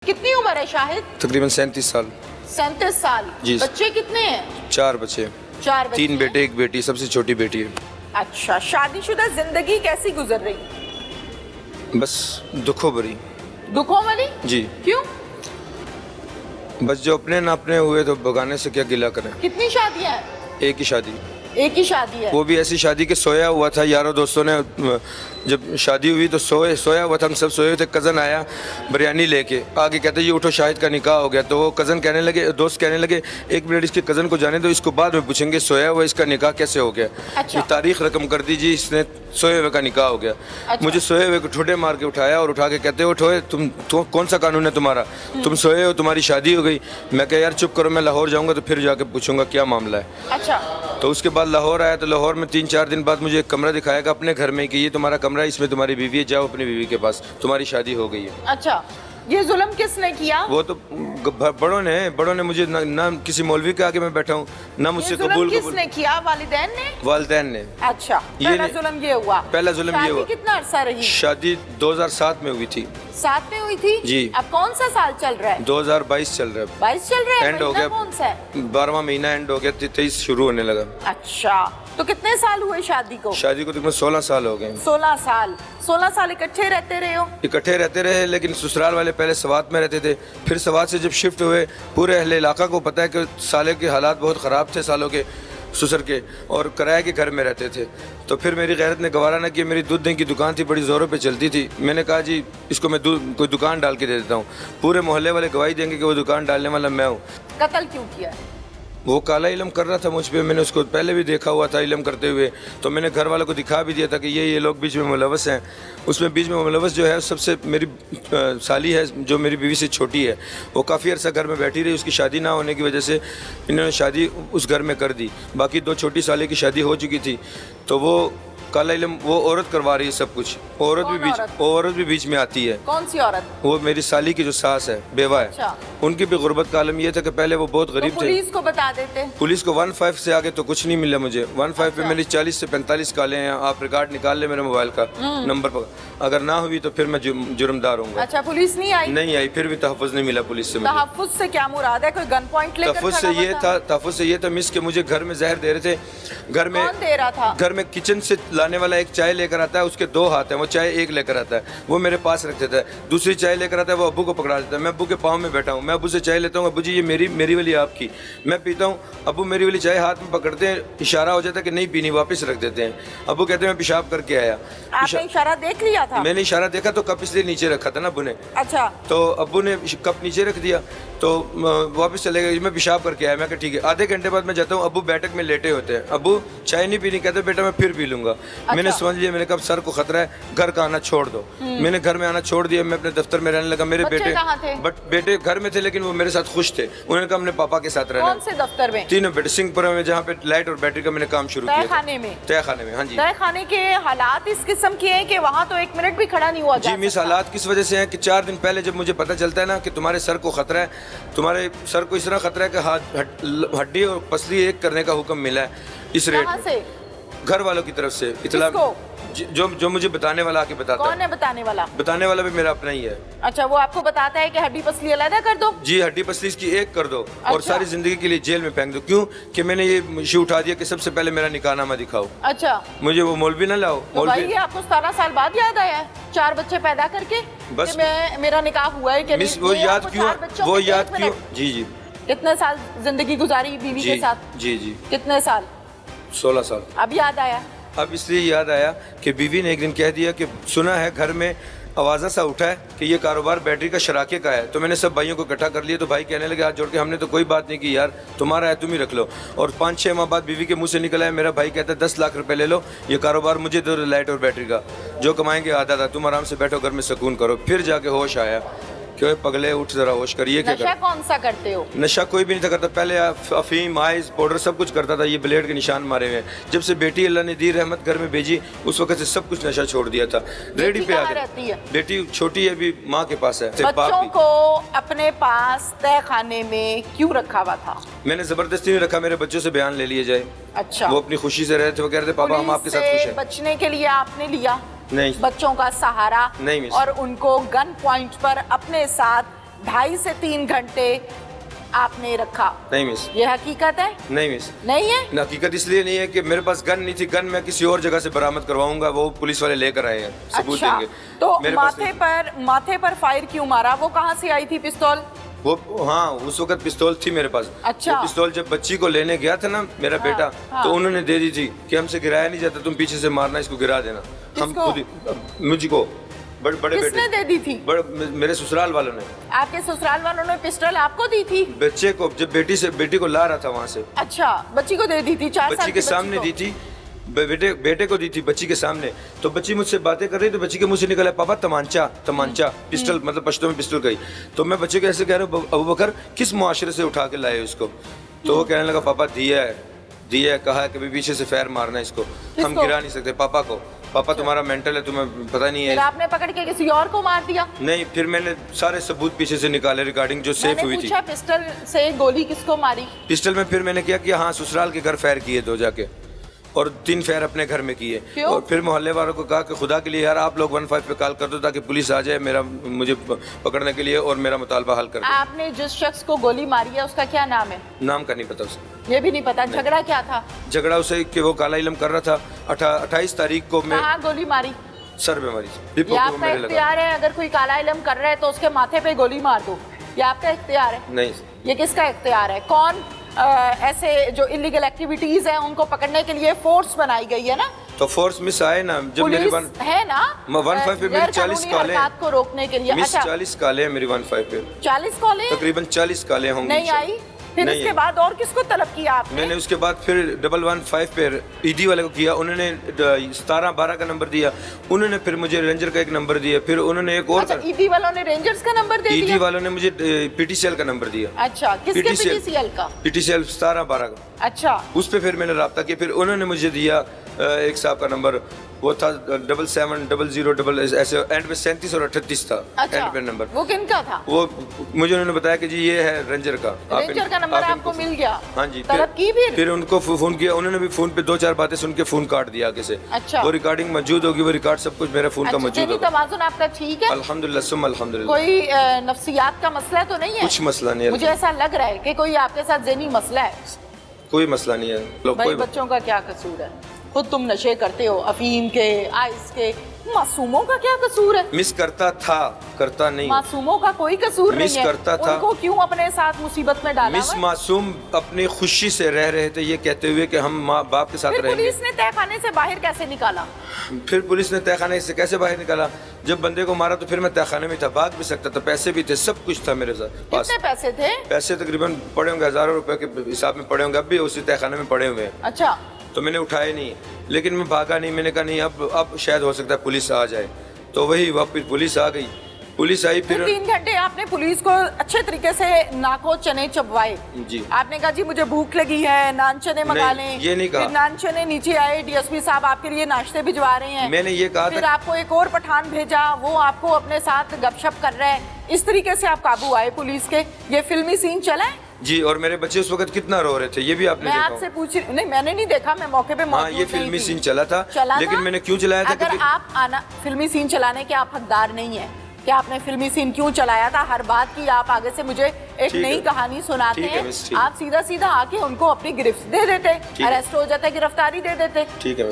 कितनी उम्र है शाहिद? तकरीबन 37 साल। 37 साल। जी। बच्चे कितने हैं? 4 बच्चे, 4 बच्चे 3 बेटे 1 बेटी, सबसे छोटी बेटी है। अच्छा, शादीशुदा जिंदगी कैसी गुजर रही? बस दुखों भरी। दुखों वाली? जी। क्यों? बस जो अपने ना अपने हुए तो बगाने से क्या गिला करें। कितनी शादियां हैं? एक ही शादी, एक ही शादी है। वो भी ऐसी शादी के सोया हुआ था। यारों दोस्तों ने जब शादी हुई तो सोया हुआ था, हम सब सोए हुए थे। कज़न आया बिरयानी लेके, आगे कहते ये उठो शाहिद का निकाह हो गया। तो वो कज़न कहने लगे, दोस्त कहने लगे एक मिनट इसके कज़न को जाने दो, इसको बाद में पूछेंगे सोया हुआ इसका निकाह कैसे हो गया। अच्छा। ये तारीख रकम कर दीजिए, इसने सोए हुए का निकाह हो गया। अच्छा। मुझे सोए हुए को ठुडे मार के उठाया और उठा के कहते उठो तुम कौन सा कानून है तुम्हारा, तुम सोए हो, तुम्हारी शादी हो गई। मैं कहा यार चुप करो, मैं लाहौर जाऊँगा तो फिर जाके पूछूंगा क्या मामला है। अच्छा। तो उसके बाद लाहौर आया तो लाहौर में 3-4 दिन बाद मुझे एक कमरा दिखाएगा अपने घर में कि ये तुम्हारा कमरा है, इसमें तुम्हारी बीवी है, जाओ अपनी बीवी के पास, तुम्हारी शादी हो गई है। अच्छा, ये जुल्म किसने किया? वो तो बड़ों ने मुझे ना किसी मौलवी के आगे मैं बैठा हूँ, ना मुझसे कबूल किसने किया? वालिदैन ने? वालिदैन ने। अच्छा, पहला जुल्म ये हुआ। पहला जुल्म ये हुआ। शादी कितना अरसा रही? शादी 2007 में हुई थी। 7 में हुई थी? जी। अब कौन सा साल चल रहा है? 2022 चल रहा है। 22 चल रहा है। एंड हो महीना गया। कौन सा है? 12वां महीना एंड हो गया, 23 शुरू होने लगा। अच्छा, तो कितने साल हुए शादी को? शादी को तकरीबन 16 साल हो गए। 16 साल। 16 साल इकट्ठे रहते रहे हो? इकट्ठे रहते रहे, लेकिन ससुराल वाले पहले सवात में रहते थे, फिर सवात से जब शिफ्ट हुए, पूरे अहले इलाका को पता है कि साले के हालात बहुत ख़राब थे सालों के ससुर के, और किराए के घर में रहते थे। तो फिर मेरी गैरत ने गवारा ना कि मेरी दूध दही की दुकान थी, बड़ी ज़ोरों पे चलती थी। मैंने कहा जी इसको मैं कोई दुकान डाल के दे देता हूँ। पूरे मोहल्ले वाले गवाही देंगे कि वो दुकान डालने वाला मैं हूँ। कत्ल क्यों किया? वो काला इलम कर रहा था मुझ पे, मैंने उसको पहले भी देखा हुआ था इलम करते हुए, तो मैंने घर वालों को दिखा भी दिया था कि ये लोग बीच में मुलवस हैं। उसमें बीच में मुलवस जो है सबसे मेरी साली है जो मेरी बीवी से छोटी है, वो काफ़ी अर्सा घर में बैठी रही। उसकी शादी ना होने की वजह से इन्होंने शादी उस घर में कर दी। बाकी 2 छोटी साली की शादी हो चुकी थी, तो वो काला इलम वो औरत करवा रही है सब कुछ। औरत भी बीच में आती है। कौन सी औरत? वो मेरी साली की जो सास है, बेवा है। अच्छा। उनकी भी गुर्बत का आलम ये था कि पहले वो बहुत गरीब तो थे। पुलिस को बता देते। पुलिस को 15 से आगे तो कुछ नहीं मिला मुझे। 15 पे मेरी 40 से 45 कॉलें हैं। आप रिकॉर्ड निकाल ले मेरे मोबाइल का नंबर पर, अगर ना हुई तो फिर मैं जुर्मदार हूँगा। अच्छा, पुलिस नहीं आई? नहीं आई, फिर भी तहफ़्फ़ुज़ नहीं मिला पुलिस से मुझे। तहफ़्फ़ुज़ से क्या मुराद है? कोई गन पॉइंट लेकर तहफ़्फ़ुज़ से ये था मिस के मुझे घर में जहर दे रहे थे। घर में कौन दे रहा था? घर में किचन से लाने वाला एक चाय लेकर आता है, उसके 2 हाथ हैं, वो चाय एक लेकर आता है, वो मेरे पास रख देता है। दूसरी चाय लेकर आता है, वो अब्बू को पकड़ा देता है। मैं अब्बू के पाँव में बैठा हूँ, मैं अब्बू से चाय लेता हूँ, अब्बू जी ये मेरी वाली आपकी। मैं पीता हूँ, अब्बू मेरी वाली चाय हाथ में पकड़ते हैं, इशारा हो जाता है कि नहीं पीनी, वापस रख देते हैं। अब्बू कहते हैं मैं पेशाब करके आया। आपने इशारा देख लिया था? मैंने इशारा देखा तो कप इसलिए नीचे रखा था ना अब्बू ने। अच्छा। तो अब्बू ने कप नीचे रख दिया, तो वापस चले गए। मैं पेशाब करके आया। मैं कहा ठीक है। आधे घंटे बाद मैं जाता हूँ, अब्बू बैठक में लेटे होते हैं। अब्बू चाय नहीं पीनी, कहते बेटा मैं फिर पी लूंगा। अच्छा। मैंने समझ लिया, मैंने कहा सर को खतरा है, घर का आना छोड़ दो। मैंने घर में आना छोड़ दिया, मैं अपने दफ्तर में रहने लगा। मेरे बेटे कहाँ थे? बेटे घर में थे, लेकिन वो मेरे साथ खुश थे। उन्होंने कहा अपने पापा के साथ रहना। कौन से दफ्तर में? 3 बेटे सिंहपुरा में, जहाँ पे लाइट और बैटरी का मैंने काम शुरू किया। तहखाने में? तहखाने में, हाँ जी। तहखाने के हालात इस किस्म के हैं कि वहाँ तो 1 मिनट भी खड़ा नहीं हुआ जा जी मिस, सकता। हालात किस वजह से हैं कि 4 दिन पहले जब मुझे पता चलता है ना कि तुम्हारे सर को खतरा है, तुम्हारे सर को इस तरह खतरा है कि हड्डी और पसली एक करने का हुक्म मिला है इस रेट कहाँ में। से? घर वालों की तरफ से इतला। जो मुझे बताने वाला आके बताता कौन है बताने वाला? बताने वाला भी मेरा अपना ही है। अच्छा, वो आपको बताता है कि हड्डी पसली अलग कर दो? जी, हड्डी पसली इसकी एक कर दो और अच्छा। सारी जिंदगी के लिए जेल में फेंक दो। क्यों कि मैंने ये इशू उठा दिया कि सबसे पहले मेरा निकाहनामा दिखाओ। अच्छा, मुझे वो मौलवी ना लाओ। तो भाई मौलवी ये आपको 17 साल बाद याद आया है 4 बच्चे पैदा करके बस। कि मेरा निकाह हुआ है कि मिस नहीं? वो ये याद आपको क्यों 4 बच्चों वो के याद एक क्यों? मिनट। जी जी कितने साल जिंदगी गुजारी बीवी जी के साथ? जी जी कितने साल? 16 साल। अब याद आया? अब इसलिए याद आया कि बीवी ने एक दिन कह दिया कि सुना है घर में आवाज़ा सा उठा है कि ये कारोबार बैटरी का शराके का है। तो मैंने सब भाइयों को इकट्ठा कर लिया, तो भाई कहने लगे हाथ जोड़ के हमने तो कोई बात नहीं की यार, तुम्हारा है तुम ही रख लो। और 5-6 माह बाद बीवी के मुंह से निकला है, मेरा भाई कहता है 10 लाख रुपए ले लो, ये कारोबार मुझे दो, लाइट और बैटरी का जो कमाएंगे आधा था, तुम आराम से बैठो घर में सुकून करो। फिर जाके होश आया क्यों पगले उठ जरा होश करिए। क्या नशा कौन सा करते हो? नशा कोई भी नहीं था करता। पहले अफीम आइस पाउडर सब कुछ करता था। ये ब्लेड के निशान मारे हुए हैं। जब से बेटी अल्लाह ने दी रहमत घर में भेजी, उस वक्त से सब कुछ नशा छोड़ दिया था। रेडी पे आ गया। बेटी छोटी है, अभी माँ के पास है। बच्चों को अपने पास तहखाने में क्यों रखा हुआ था? मैंने जबरदस्ती नहीं रखा, मेरे बच्चों से बयान ले लिए जाए। अच्छा, वो अपनी खुशी से रहे थे, वो कह रहे थे पापा हम आपके साथ खुश हैं। बचने के लिए आपने लिया नहीं बच्चों का सहारा नहीं मिस। और उनको गन पॉइंट पर अपने साथ 2.5 से 3 घंटे आपने रखा, नहीं मिस, ये हकीकत है? नहीं मिस, नहीं है? हकीकत इसलिए नहीं है कि मेरे पास गन नहीं थी। गन मैं किसी और जगह से बरामद करवाऊंगा, वो पुलिस वाले लेकर आए हैं, सबूत अच्छा, देंगे। तो मेरे पास माथे पर फायर क्यों मारा? वो कहाँ से आई थी पिस्तौल? वो हाँ, उस वक्त पिस्तौल थी मेरे पास। अच्छा। वो पिस्तौल जब बच्ची को लेने गया था ना मेरा बेटा, हाँ। तो उन्होंने दे दी थी कि हमसे गिराया नहीं जाता, तुम पीछे से मारना, इसको गिरा देना। हम किसको? खुद ही, मुझको, बड़े किसने बेटे, दे दी थी? मेरे ससुराल वालों ने। आपके ससुराल वालों ने पिस्टल आपको दी थी? बच्चे को, जब बेटी को ला रहा था वहाँ से, अच्छा, बच्ची को दे दी थी? 4 साल बच्ची की के सामने को? दी थी, बेटे को दी थी बच्ची के सामने। तो बच्ची मुझसे बातें कर रही, तो बच्ची के मुंह से निकला पापा तमांचा, पिस्टल, मतलब पश्तो में पिस्टल कही। तो मैं बच्चे को ऐसे कह रहा हूँ, अबू बकर किस मुआशरे से उठा के लाए उसको? तो वो कहने लगा पापा दिया है, कहा है कि पीछे से फायर मारना है इसको, हम गिरा नहीं सकते पापा को। पापा तुम्हारा मेंटल है, तुम्हें पता नहीं है। फिर आपने पकड़ के किसी और को मार दिया? नहीं, फिर मैंने सारे सबूत पीछे से निकाले रिगार्डिंग जो सेफ हुई थी। पूछा पिस्टल से गोली किसको मारी? पिस्टल में फिर मैंने क्या किया, हाँ ससुराल के घर फायर किए 2 जाके, और 3 फायर अपने घर में किए। क्यों? और फिर मोहल्ले वालों को कहा कि खुदा के लिए यार आप लोग 15 पे कॉल कर दो ताकि पुलिस आ जाए मुझे पकड़ने के लिए और मेरा मुतालबा हल कर दे। आपने जिस शख्स को गोली मारी है उसका क्या नाम है? नाम का नहीं पता उसे। ये भी नहीं पता। झगड़ा क्या था? झगड़ा उसे कि वो काला इलम कर रहा था। 28 तारीख को मैं कहाँ गोली मारी? सर में मारी, ये आपका इख्तियार है? अगर कोई काला इलम कर रहा है तो उसके माथे पे गोली मार दो, ये आपका इख्तियार है? नहीं। ये किसका इख्तियार है? कौन ऐसे जो इलीगल एक्टिविटीज हैं उनको पकड़ने के लिए फोर्स बनाई गई है ना? तो फोर्स मिस आए ना, जब मेरी है ना 15 पे मेरी 40 काले को रोकने के लिए। मिस, 40 काले हैं मेरी 15 पे, 40 कॉले तकरीबन 40 काले होंगे। नहीं आई? फिर नहीं उसके है। बाद और किसको तलब किया आपने? मैंने उसके बाद फिर 115 पे ईडी वाले को किया, उन्होंने 17-12 का नंबर दिया, उन्होंने फिर मुझे रेंजर का एक नंबर दिया, फिर उन्होंने एक और अच्छा, ईडी वालों ने रेंजर्स का नंबर दे दिया? ईडी वालों ने मुझे पीटीसीएल का नंबर दिया। अच्छा, किसके पीटीसीएल का? पीटीसीएल 17-12 का। अच्छा, उस पे फिर मैंने रब्ता किया, फिर उन्होंने मुझे दिया एक साहब का नंबर, वो था 7700 ऐसे एंड में 37 और 38 था। अच्छा, एंड पे नंबर वो किनका था? वो मुझे उन्होंने बताया कि जी ये है रेंजर का। रेंजर का नंबर आपको मिल गया? हाँ जी। तलब की फिर उनको फोन किया, उन्होंने भी फोन पे 2-4 बातें सुन के फोन काट दिया आगे से। अच्छा, वो रिकॉर्डिंग मौजूद होगी, वो रिकॉर्ड सब कुछ मेरे फोन का मौजूद होगा। तवाज़ुन आपका ठीक है? अल्हम्दुलिल्लाह सुम्मा अल्हम्दुलिल्लाह। कोई नफ्सियात का मसला तो नहीं है? कुछ मसला नहीं है, मुझे ऐसा लग रहा है कि कोई आपके साथ ज़हनी मसला है। कोई मसला नहीं है। भाई बच्चों का क्या कसूर है? खुद तुम नशे करते हो, अफीम के, आइस के, मासूमों का क्या कसूर है? मिस करता था, करता नहीं। मासूमों का कोई कसूर नहीं है। मिस करता था। उनको क्यों अपने साथ मुसीबत में डाला? मिस मासूम अपनी खुशी से रह रहे थे ये कहते हुए कि हम माँ बाप के साथ फिर रहेंगे। पुलिस ने तहखाने से बाहर कैसे निकाला? फिर पुलिस ने तहखाने से कैसे बाहर निकाला? जब बंदे को मारा तो फिर मैं तहखाने में था, भाग भी सकता था, पैसे भी थे, सब कुछ था मेरे साथ पास। कितने पैसे थे? पैसे तकरीबन पड़े होंगे, हज़ारों रुपए के हिसाब में पड़े होंगे, अब भी उसी तहखाने में पड़े हुए हैं। अच्छा, तो मैंने उठाए नहीं, लेकिन मैं भागा नहीं। मैंने कहा नहीं, अब शायद हो सकता है पुलिस आ जाए। तो वही वापस पुलिस आ गई, पुलिस आई। फिर 3 घंटे आपने पुलिस को अच्छे तरीके से नाको चने चबवाए। जी। आपने कहा जी मुझे भूख लगी है, नान चने मंगा लें। ये नहीं कहा। फिर नान चने नीचे आए, डीएसपी साहब आपके लिए नाश्ते भिजवा रहे हैं। मैंने ये कहा फिर था। आपको एक और पठान भेजा, वो आपको अपने साथ गपशप कर रहा है। इस तरीके से आप काबू आए पुलिस के। ये फिल्मी सीन चला है? जी। और मेरे बच्चे उस वक्त कितना रो रहे थे ये भी आपने मैं देखा। आपसे पूछ रही नहीं, मैंने नहीं देखा, मैं मौके पे मौजूद हाँ, ये फिल्मी नहीं थी। सीन चला था, लेकिन मैंने क्यों चलाया था? अगर आप आना फिल्मी सीन चलाने के आप हकदार नहीं है कि आपने फिल्मी सीन क्यों चलाया था। हर बात की आप आगे से मुझे एक नई कहानी सुनाते हैं। आप सीधा सीधा आके उनको अपनी गिरफ्त दे देते, अरेस्ट हो जाते, गिरफ्तारी दे देते। ठीक है।